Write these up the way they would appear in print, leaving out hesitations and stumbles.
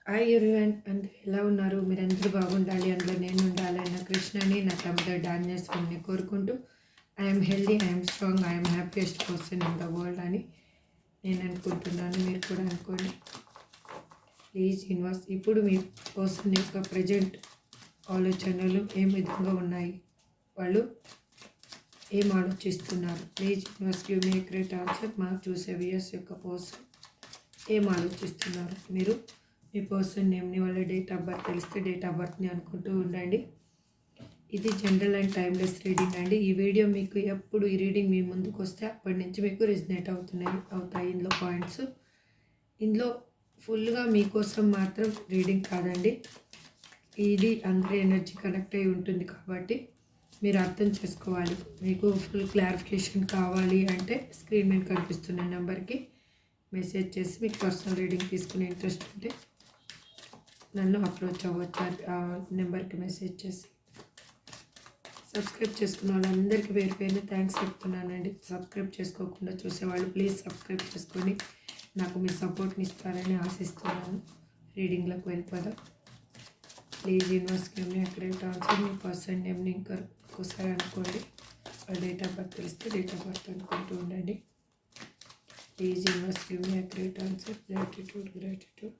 Hi everyone, అందరూ ఎలా ఉన్నారు? మీరందరూ బాగుండాలి, అందులో నేను ఉండాలి అన్న కృష్ణని నా తమ్ముడు డాన్యస్వామిని కోరుకుంటూ I'm healthy, I'm strong, I'm happiest person in the world అని నేను అనుకుంటున్నాను. మీరు కూడా అనుకోండి. ప్లీజ్ యూనివర్స్, ఇప్పుడు మీ పర్సన్ యొక్క ప్రజెంట్ ఆలోచనలు ఏ విధంగా ఉన్నాయి, వాళ్ళు ఏం ఆలోచిస్తున్నారు? Please universe give me great answer. మాకు చూసే వ్యూయర్స్ యొక్క పర్సన్ ఏం ఆలోచిస్తున్నారు? మీరు మీ పర్సన్ నేమ్ని, వాళ్ళ డేట్ ఆఫ్ బర్త్ తెలిస్తే డేట్ ఆఫ్ బర్త్ని అనుకుంటూ ఉండండి. ఇది జనరల్ అండ్ టైమ్లెస్ రీడింగ్ అండి. ఈ వీడియో మీకు ఎప్పుడు ఈ రీడింగ్ మీ ముందుకు వస్తే అప్పటి నుంచి మీకు రిజనేట్ అవుతాయి ఇందులో పాయింట్స్. ఇందులో ఫుల్గా మీకోసం మాత్రం రీడింగ్ కాదండి, ఇది అందరి ఎనర్జీ కనెక్ట్ అయి ఉంటుంది కాబట్టి మీరు అర్థం చేసుకోవాలి. మీకు ఫుల్ క్లారిఫికేషన్ కావాలి అంటే స్క్రీన్ మీద కనిపిస్తున్న నెంబర్కి మెసేజ్ చేసి మీకు పర్సనల్ రీడింగ్ తీసుకునే ఇంట్రెస్ట్ ఉంటే నన్ను అప్రోచ్ అవ్వచ్చు. ఆ నెంబర్కి మెసేజ్ చేసి సబ్స్క్రైబ్ చేసుకున్న వాళ్ళందరికీ పేరు పేరున థ్యాంక్స్ చెప్తున్నానండి. సబ్స్క్రైబ్ చేసుకోకుండా చూసేవాళ్ళు ప్లీజ్ సబ్స్క్రైబ్ చేసుకొని నాకు మీ సపోర్ట్ని ఇస్తారని ఆశిస్తున్నాను. రీడింగ్లోకి వెళ్ళిపోదాం. Please universe give me accurate answer. మీ పర్సన్ నేమ్ని ఇంకోసారి అనుకోండి. డేట్ ఆఫ్ బర్త్ తెలిస్తే డేట్ ఆఫ్ బర్త్ అనుకుంటూ ఉండండి. Please universe give me accurate answer. Gratitude.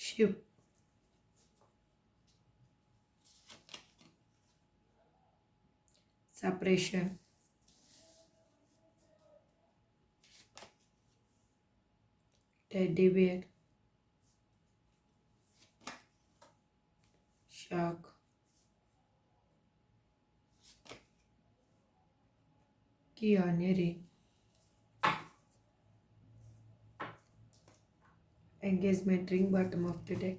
Ship. Separation. Teddy bear. Shark. Kianeri. Engagement ring, bottom of the deck.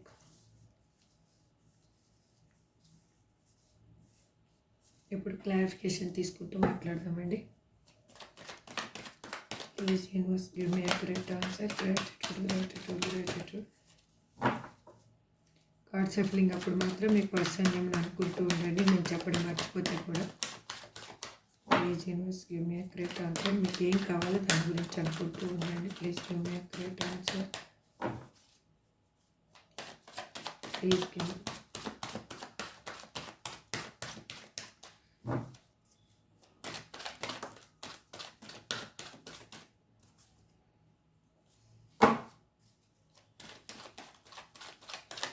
ఇప్పుడు clarification తీసుకుంటూ మాట్లాడదామండి. Please universe give me accurate answer. Gratitude. Card shuffling అప్పుడు మాత్రం మీ person ఏమని అనుకుంటూ ఉండండి, నేను చెప్పడం మర్చిపోతే కూడా. Please universe give me accurate answer. మీకు ఏం కావాలో దాని గురించి అనుకుంటూ ఉండండి. Please give me accurate answer. Please give.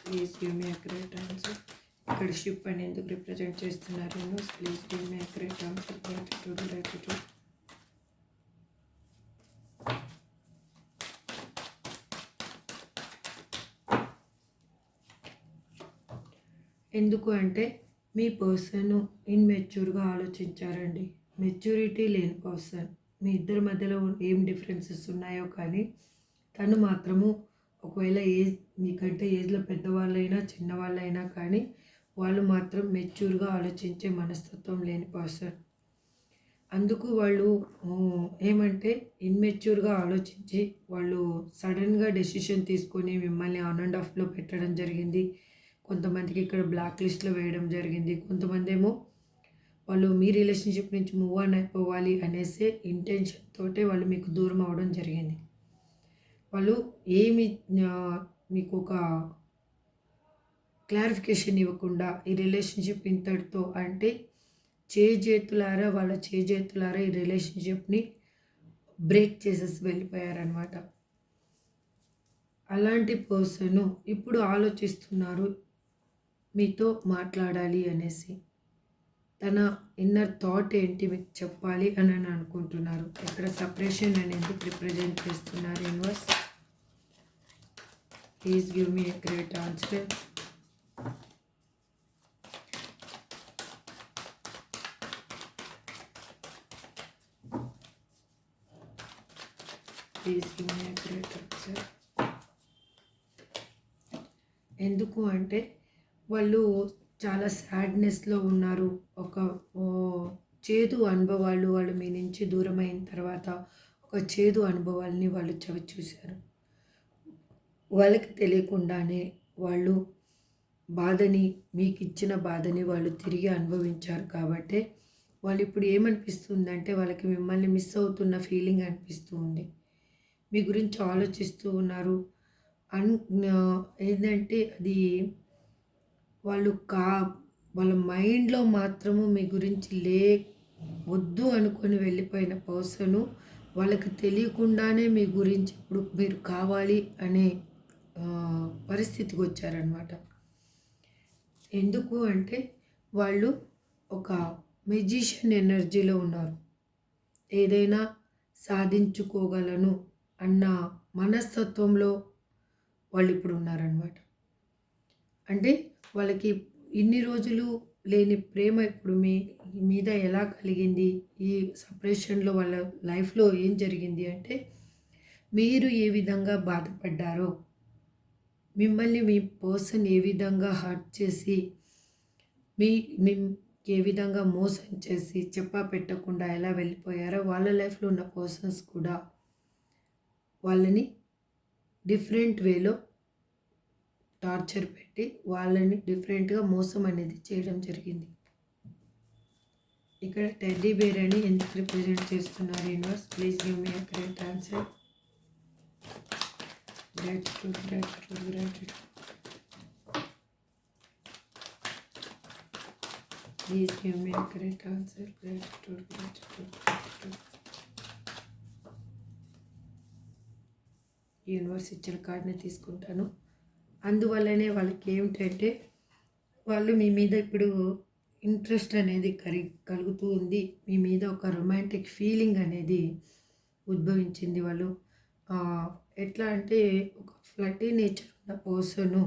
Please give me accurate answer. ఇక్కడ షిప్ అని ఎందుకు రిప్రజెంట్ చేస్తున్నారు? Please give me accurate answer. Gratitude. ఎందుకు అంటే మీ పర్సన్ ఇన్మెచ్యూర్గా ఆలోచించారండి. మెచ్యూరిటీ లేని పర్సన్. మీ ఇద్దరి మధ్యలో ఏం డిఫరెన్సెస్ ఉన్నాయో కానీ తను మాత్రము ఒకవేళ మీకంటే ఏజ్లో పెద్దవాళ్ళైనా చిన్నవాళ్ళైనా కానీ వాళ్ళు మాత్రం మెచ్యూర్గా ఆలోచించే మనస్తత్వం లేని పర్సన్. అందుకు వాళ్ళు ఏమంటే ఇన్మెచ్యూర్గా ఆలోచించి వాళ్ళు సడన్గా డెసిషన్ తీసుకొని మిమ్మల్ని ఆన్ అండ్ ఆఫ్లో పెట్టడం జరిగింది. కొంతమందికి ఇక్కడ బ్లాక్ లిస్ట్లో వేయడం జరిగింది. కొంతమంది ఏమో వాళ్ళు మీ రిలేషన్షిప్ నుంచి మూవ్ ఆన్ అయిపోవాలి అనేసే ఇంటెన్షన్ తోటే వాళ్ళు మీకు దూరం అవ్వడం జరిగింది. వాళ్ళు ఏమి మీకు ఒక క్లారిఫికేషన్ ఇవ్వకుండా ఈ రిలేషన్షిప్ ఇంతటితో అంటే వాళ్ళ చేజేతులారా ఈ రిలేషన్షిప్ని బ్రేక్ చేసేసి వెళ్ళిపోయారనమాట. అలాంటి పర్సన్ ఇప్పుడు ఆలోచిస్తున్నారు మీతో మాట్లాడాలి అనేసి. తన ఇన్నర్ థాట్ ఏంటి మీకు చెప్పాలి అని అనుకుంటున్నారు. ఇక్కడ సపరేషన్ అని ఎందుకు రిప్రజెంట్ చేస్తున్నారు universe? Please give me a great answer. Please give me a great answer. ఎందుకు అంటే వాళ్ళు చాలా సాడ్నెస్లో ఉన్నారు. ఒక చేదు అనుభవాలు వాళ్ళు మీ నుంచి దూరం అయిన తర్వాత ఒక చేదు అనుభవాల్ని వాళ్ళు చవి చూశారు. వాళ్ళకి తెలియకుండానే వాళ్ళు బాధని, మీకు ఇచ్చిన బాధని వాళ్ళు తిరిగి అనుభవించారు. కాబట్టి వాళ్ళిప్పుడు ఏమనిపిస్తుందంటే వాళ్ళకి మిమ్మల్ని మిస్ అవుతున్న ఫీలింగ్ అనిపిస్తూ ఉంది. మీ గురించి ఆలోచిస్తూ ఉన్నారు. అన్ ఏందంటే అది వాళ్ళు వాళ్ళ మైండ్‌లో మాత్రము మీ గురించి వద్దు అనుకోని వెళ్ళిపోయిన పర్సను వాళ్ళకి తెలియకుండానే మీ గురించి ఇప్పుడు మీరు కావాలి అనే పరిస్థితికొచ్చారనమాట. ఎందుకు అంటే వాళ్ళు ఒక మెజిషియన్ ఎనర్జీలో ఉన్నారు. ఏదైనా సాధించుకోగలను అన్న మనస్తత్వంలో వాళ్ళిప్పుడు ఉన్నారనమాట. అంటే వాళ్ళకి ఇన్ని రోజులు లేని ప్రేమ ఇప్పుడు మీ మీద ఎలా కలిగింది? ఈ సెపరేషన్‌లో వాళ్ళ లైఫ్‌లో ఏం జరిగింది అంటే, మీరు ఏ విధంగా బాధపడ్డారో, మిమ్మల్ని మీ పర్సన్ ఏ విధంగా హర్ట్ చేసి, మీ మిమ్ ఏ విధంగా మోసం చేసి, చెప్పా పెట్టకుండా ఎలా వెళ్ళిపోయారో, వాళ్ళ లైఫ్‌లో ఉన్న పర్సన్స్ కూడా వాళ్ళని డిఫరెంట్ వేలో టార్చర్ పెట్టి వాళ్ళని డిఫరెంట్‌గా మోసం అనేది చేయడం జరిగింది. ఇక్కడ టెడ్డీ బేర్ అని ఎందుకు రిప్రజెంట్ చేస్తున్నారు universe? Please give me a correct answer. Gratitude, gratitude, gratitude. Please give me a correct answer. Gratitude, gratitude, gratitude. Universe ఇచ్చిన కార్డ్ని తీసుకుంటాను. అందువల్లనే వాళ్ళకి ఏమిటంటే వాళ్ళు మీ మీద ఇప్పుడు ఇంట్రెస్ట్ అనేది కలుగుతూ ఉంది. మీ మీద ఒక రొమాంటిక్ ఫీలింగ్ అనేది ఉద్భవించింది. వాళ్ళు ఎట్లా అంటే ఒక ఫ్లర్టీ నేచర్ ఉన్న పర్సను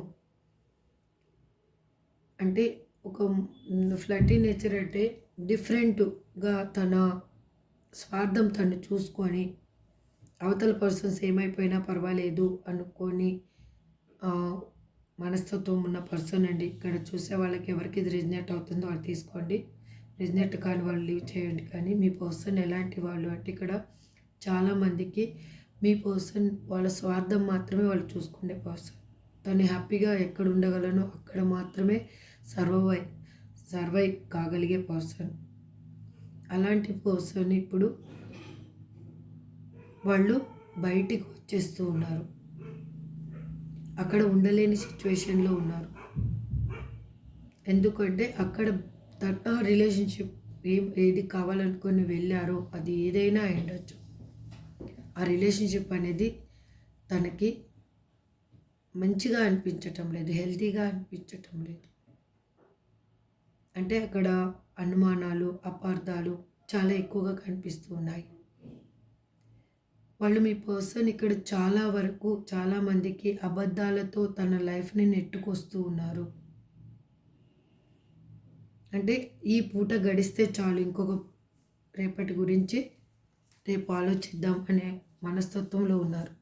అంటే ఒక ఫ్లర్టీ నేచర్ అంటే డిఫరెంట్‌గా తన స్వార్థం తను చూసుకొని అవతల పర్సన్స్ ఏమైపోయినా పర్వాలేదు అనుకోని మనస్తత్వం ఉన్న పర్సన్ అండి. ఇక్కడ చూసే వాళ్ళకి ఎవరికి ఇది రెజినేట్ అవుతుందో వాళ్ళు తీసుకోండి. రెజినేట్ కాని వాళ్ళు లీవ్ చేయండి. కానీ మీ పర్సన్ ఎలాంటి వాళ్ళు అంటే ఇక్కడ చాలామందికి మీ పర్సన్ వాళ్ళ స్వార్థం మాత్రమే వాళ్ళు చూసుకునే పర్సన్. తను హ్యాపీగా ఎక్కడ ఉండగలనో అక్కడ మాత్రమే సర్వైవ్ కాగలిగే పర్సన్. అలాంటి పర్సన్ ఇప్పుడు వాళ్ళు బయటికి వచ్చేస్తూ ఉన్నారు. అక్కడ ఉండలేని సిచ్యువేషన్‌లో ఉన్నారు. ఎందుకంటే అక్కడ రిలేషన్‌షిప్ ఏది కావాలనుకొని వెళ్ళారో అది ఏదైనా అయ్యుండొచ్చు. ఆ రిలేషన్‌షిప్ అనేది తనకి మంచిగా అనిపించటం లేదు. హెల్తీగా అనిపించటం లేదు. అంటే అక్కడ అనుమానాలు, అపార్థాలు చాలా ఎక్కువగా కనిపిస్తూ ఉన్నాయి. వాళ్ళు మీ పర్సన్ ఇక్కడ చాలా వరకు చాలామందికి అబద్ధాలతో తన లైఫ్‌ని నెట్టుకొస్తూ ఉన్నారు. అంటే ఈ పూట గడిస్తే చాలు ఇంకొక రేపటి గురించి రేపు ఆలోచిద్దాం అనే మనస్తత్వంలో ఉన్నారు.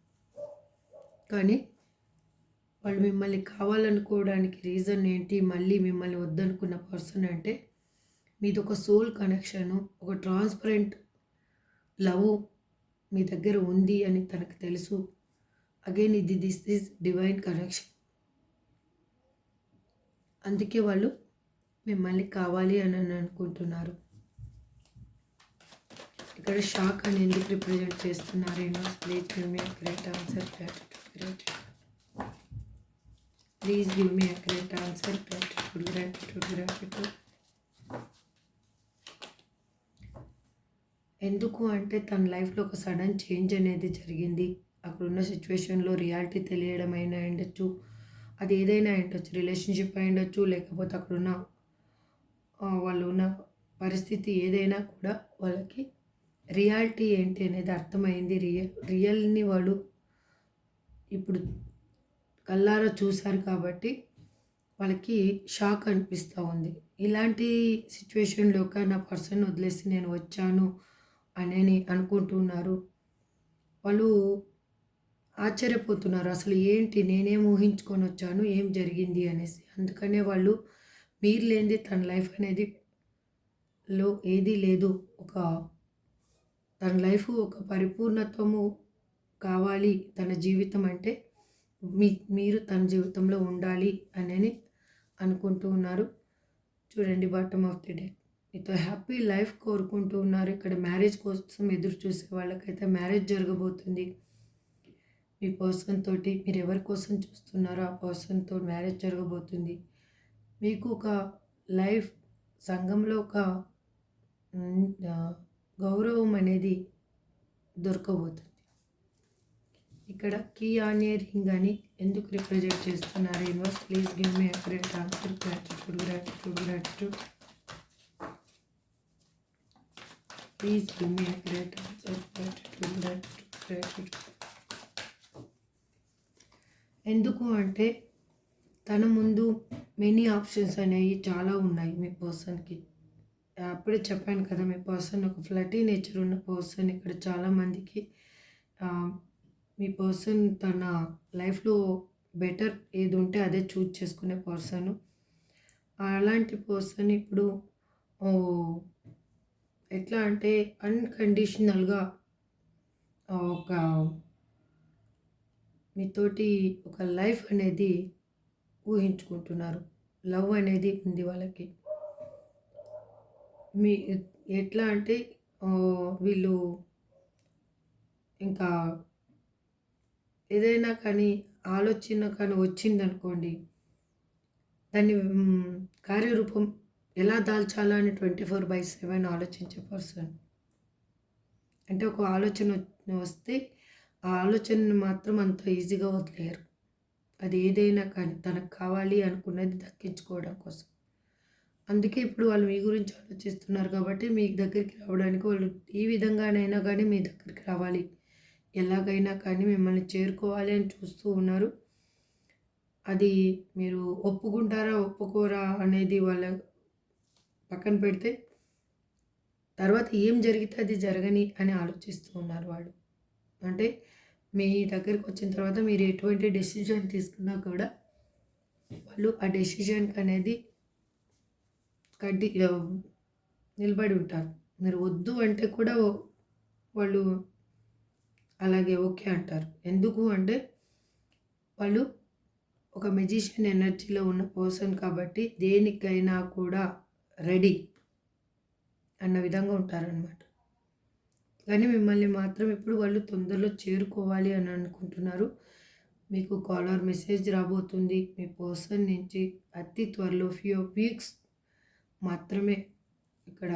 కానీ వాళ్ళు మిమ్మల్ని కావాలనుకోవడానికి రీజన్ ఏంటి? మళ్ళీ మిమ్మల్ని వద్దనుకున్న పర్సన్ అంటే మీదొక సోల్ కనెక్షను, ఒక ట్రాన్స్పరెంట్ లవ్ మీ దగ్గర ఉంది అని తనకు తెలుసు. Again this is divine connection. అందుకే వాళ్ళు మిమ్మల్ని కావాలి అని అనుకుంటున్నారు. ఇక్కడ షాక్ అని ఎందుకు రిప్రజెంట్ చేస్తున్నారు? Please give me correct answer. Gratitude. Please give me correct answer. Gratitude, gratitude, gratitude. ఎందుకు అంటే తన లైఫ్‌లో ఒక సడన్ చేంజ్ అనేది జరిగింది. అక్కడున్న సిచ్యువేషన్‌లో రియాలిటీ తెలియడం అయినా అయ్యుండొచ్చు. అది ఏదైనా అయ్యుండొచ్చు. రిలేషన్‌షిప్ అయ్యుండొచ్చు. లేకపోతే అక్కడున్న వాళ్ళు ఉన్న పరిస్థితి ఏదైనా కూడా వాళ్ళకి రియాలిటీ ఏంటి అనేది అర్థమైంది. రియల్‌ని వాళ్ళు ఇప్పుడు కళ్ళారా చూసారు కాబట్టి వాళ్ళకి షాక్ అనిపిస్తూ ఉంది. ఇలాంటి సిచ్యువేషన్‌లోకి నా పర్సన్ వదిలేసి నేను వచ్చాను అని అనుకుంటున్నారు. వాళ్ళు ఆశ్చర్యపోతున్నారు. అసలు ఏంటి నేనేం ఊహించుకొని వచ్చాను, ఏం జరిగింది అనేసి. అందుకనే వాళ్ళు మీరు లేనిది తన లైఫ్ అనేది ఏదీ లేదు. తన లైఫ్ ఒక పరిపూర్ణత్వము కావాలి తన జీవితం అంటే మీరు తన జీవితంలో ఉండాలి అని అనుకుంటూ ఉన్నారు. చూడండి బాటమ్ ఆఫ్ ది డెక్. మీతో హ్యాపీ లైఫ్ కోరుకుంటూ ఉన్నారు. ఇక్కడ మ్యారేజ్ కోసం ఎదురు చూసే వాళ్ళకైతే మ్యారేజ్ జరగబోతుంది. మీ పర్సన్ తోటి మీరు ఎవరి కోసం చూస్తున్నారో ఆ పర్సన్‌తో మ్యారేజ్ జరగబోతుంది. మీకు ఒక లైఫ్ సంఘంలో ఒక హ్మ్, గౌరవం అనేది దొరకబోతుంది. ఇక్కడ కీ ఆన్ ఎ రింగ్ అని ఎందుకు రిప్రజెంట్ చేస్తున్నారు universe? Please give me accurate answer. Gratitude, gratitude, gratitude. Please give me accurate answer. Gratitude, gratitude, gratitude. ఎందుకు అంటే తన ముందు మెనీ ఆప్షన్స్ అనేవి చాలా ఉన్నాయి మీ పర్సన్‌కి. అప్పుడే చెప్పాను కదా! మీ పర్సన్ ఒక ఫ్లర్టీ నేచర్ ఉన్న పర్సన్. ఇక్కడ చాలామందికి మీ పర్సన్ తన లైఫ్‌లో బెటర్ ఏది ఉంటే అదే చూజ్ చేసుకునే పర్సను. అలాంటి పర్సన్ ఇప్పుడు ఎట్లా అంటే అన్‌కండిషనల్‌గా ఒక మీతోటి ఒక లైఫ్ అనేది ఊహించుకుంటున్నారు. లవ్ అనేది ఉంది వాళ్ళకి. మీ ఎట్లా అంటే వీళ్ళు ఇంకా ఏదైనా కానీ ఆలోచన కానీ వచ్చిందనుకోండి, దాన్ని కార్యరూపం ఎలా దాల్చాలా అని 24/7 ఆలోచించే పర్సన్. అంటే ఒక ఆలోచన వస్తే, ఆ ఆలోచనను మాత్రం అంత ఈజీగా వదిలేయరు. అది ఏదైనా కానీ తనకు కావాలి అనుకున్నది దక్కించుకోవడం కోసం. అందుకే ఇప్పుడు వాళ్ళు మీ గురించి ఆలోచిస్తున్నారు కాబట్టి మీ దగ్గరికి రావడానికి వాళ్ళు ఈ విధంగానైనా కానీ మీ దగ్గరికి రావాలి. ఎలాగైనా కానీ మిమ్మల్ని చేరుకోవాలి అని చూస్తూ ఉన్నారు. అది మీరు ఒప్పుకుంటారా, ఒప్పుకోరా అనేది వాళ్ళ పక్కన పెడితే, తర్వాత ఏం జరిగితే అది జరగని అని ఆలోచిస్తూ ఉన్నారు వాళ్ళు. అంటే మీ దగ్గరికి వచ్చిన తర్వాత మీరు ఎటువంటి డెసిషన్ తీసుకున్నా కూడా వాళ్ళు ఆ డెసిషన్‌కి అనేది నిలబడి ఉంటారు. మీరు వద్దు అంటే కూడా వాళ్ళు అలాగే ఓకే అంటారు. ఎందుకు అంటే వాళ్ళు ఒక మెజిషియన్ ఎనర్జీలో ఉన్న పర్సన్ కాబట్టి దేనికైనా కూడా రెడీ అన్న విధంగా ఉంటారనమాట. కానీ మిమ్మల్ని మాత్రం ఇప్పుడు వాళ్ళు తొందరలో చేరుకోవాలి అని అనుకుంటున్నారు. మీకు కాల్ ఆర్ మెసేజ్ రాబోతుంది మీ పర్సన్ నుంచి అతి త్వరలో. ఫ్యూ వీక్స్ మాత్రమే ఇక్కడ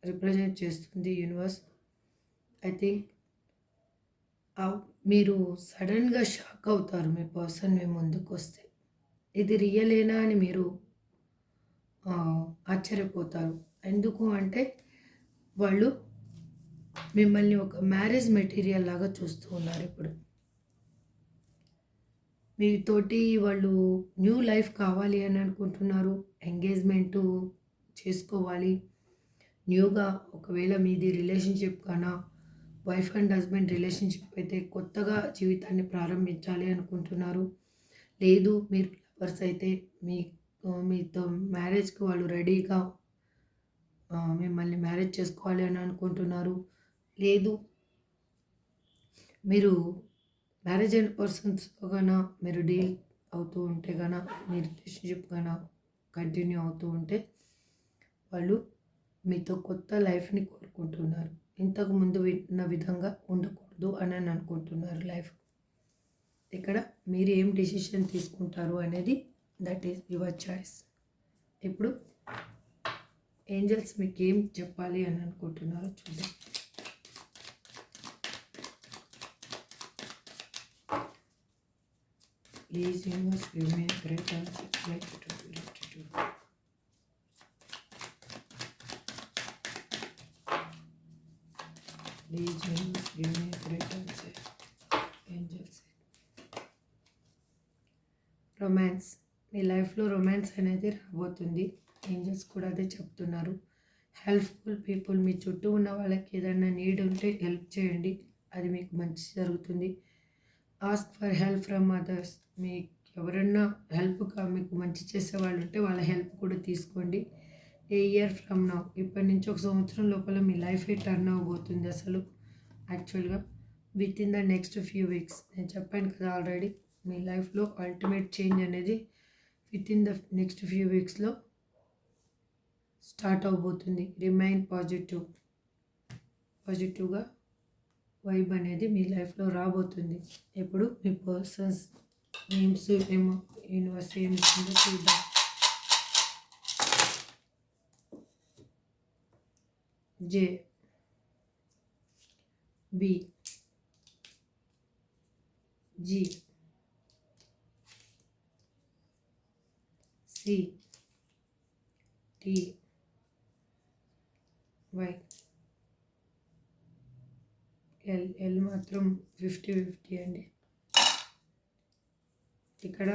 రిప్రజెంట్ చేస్తుంది యూనివర్స్. ఐ థింక్ మీరు సడన్‌గా షాక్ అవుతారు మీ పర్సన్ మీ ముందుకొస్తే. ఇది రియలేనా అని మీరు ఆశ్చర్యపోతారు. ఎందుకు అంటే వాళ్ళు మిమ్మల్ని ఒక మ్యారేజ్ మెటీరియల్ లాగా చూస్తూ ఉన్నారు ఇప్పుడు. మీతోటి వాళ్ళు న్యూ లైఫ్ కావాలి అని అనుకుంటున్నారు. ఎంగేజ్‌మెంటు చేసుకోవాలి. న్యూగా ఒకవేళ మీది రిలేషన్‌షిప్ కన్నా వైఫ్ అండ్ హస్బెండ్ రిలేషన్‌షిప్ అయితే కొత్తగా జీవితాన్ని ప్రారంభించాలి అనుకుంటున్నారు. లేదు మీరు లవర్స్ అయితే మీతో మ్యారేజ్‌కి వాళ్ళు రెడీగా మిమ్మల్ని మ్యారేజ్ చేసుకోవాలి అని అనుకుంటున్నారు. లేదు మీరు మ్యారేజ్ అయిన పర్సన్స్‌తో మీరు డీల్ అవుతూ ఉంటే మీ రిలేషన్‌షిప్ కంటిన్యూ అవుతూ ఉంటే వాళ్ళు మీతో కొత్త లైఫ్‌ని కోరుకుంటున్నారు. ఇంతకుముందు ఉన్న విధంగా ఉండకూడదు అని అనుకుంటున్నారు లైఫ్. ఇక్కడ మీరు ఏం డెసిషన్ తీసుకుంటారు అనేది దట్ ఈస్ యువర్ చాయిస్. ఇప్పుడు ఏంజెల్స్ మీకు ఏం చెప్పాలి అని అనుకుంటున్నారో చూద్దాం. Please universe give me a great answer. Gratitude. Please universe give me a great answer. Angels. Romance. మీ లైఫ్లో రొమాన్స్ అనేది రాబోతుంది. ఏంజెల్స్ కూడా అదే చెప్తున్నారు. హెల్ప్ఫుల్ పీపుల్ మీ చుట్టూ ఉన్న వాళ్ళకి ఏదైనా నీడ్ ఉంటే హెల్ప్ చేయండి. అది మీకు మంచి జరుగుతుంది. Ask for help from others. మీకు ఎవరన్నా మీకు మంచి చేసేవాళ్ళు ఉంటే వాళ్ళ హెల్ప్ కూడా తీసుకోండి. ఏ ఇయర్ ఫ్రమ్ నౌ, ఇప్పటి నుంచి 1 సంవత్సరం లోపల మీ లైఫే టర్న్ అవ్వబోతుంది అసలు. యాక్చువల్గా within the next few weeks. నేను చెప్పాను కదా ఆల్రెడీ, మీ లైఫ్లో అల్టిమేట్ చేంజ్ అనేది within the next few వీక్స్లో స్టార్ట్ అవబోతుంది. రిమైన్ పాజిటివ్గా వైబ్ అనేది మీ లైఫ్లో రాబోతుంది. ఎప్పుడు మీ పర్సన్స్ నేమ్స్ ఏమో యూనివర్స్ ఏమి ఇస్తుందో చూద్దాం. J, B, G, C, T, Y, L మాత్రం 50-50 అండి. ఇక్కడ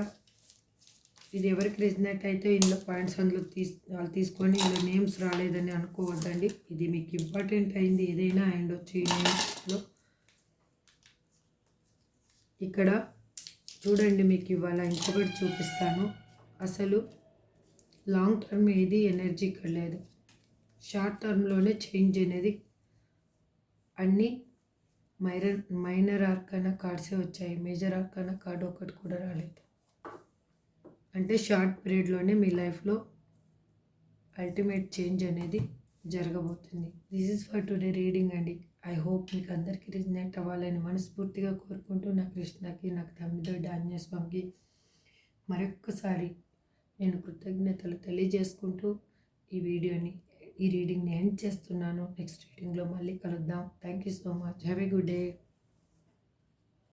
ఇది ఎవరికి రెజినేట్ అయితే ఇందులో పాయింట్స్ అందులో వాళ్ళు తీసుకొని ఇందులో నేమ్స్ రాలేదని అనుకోవద్దండి. ఇది మీకు ఇంపార్టెంట్ అయింది ఏదైనా అయిండొచ్చు ఈ నేమ్స్లో. ఇక్కడ చూడండి, మీకు ఇవాళ ఇంకొకటి చూపిస్తాను. అసలు లాంగ్ టర్మ్ ఏది ఎనర్జీ ఇక్కడ లేదు. షార్ట్ టర్మ్లోనే చేంజ్ అనేది అన్నీ మైనర్ ఆర్కానా కార్డ్సే వచ్చాయి. మేజర్ ఆర్కానా కార్డ్ ఒకటి కూడా రాలేదు. అంటే షార్ట్ పీరియడ్లోనే మీ లైఫ్లో అల్టిమేట్ చేంజ్ అనేది జరగబోతుంది. This is for today reading అండి. ఐ హోప్ మీకు అందరికీ రిజనేట్ అవ్వాలని మనస్ఫూర్తిగా కోరుకుంటూ నా కృష్ణకి, నాకు తమ్మిదొడ్డి ఆంజనేయ స్వామికి మరొక్కసారి నేను కృతజ్ఞతలు తెలియజేసుకుంటూ ఈ రీడింగ్ని ఎండ్ చేస్తున్నాను. నెక్స్ట్ రీడింగ్లో మళ్ళీ కలుద్దాం. Thank you so much. Have a good day.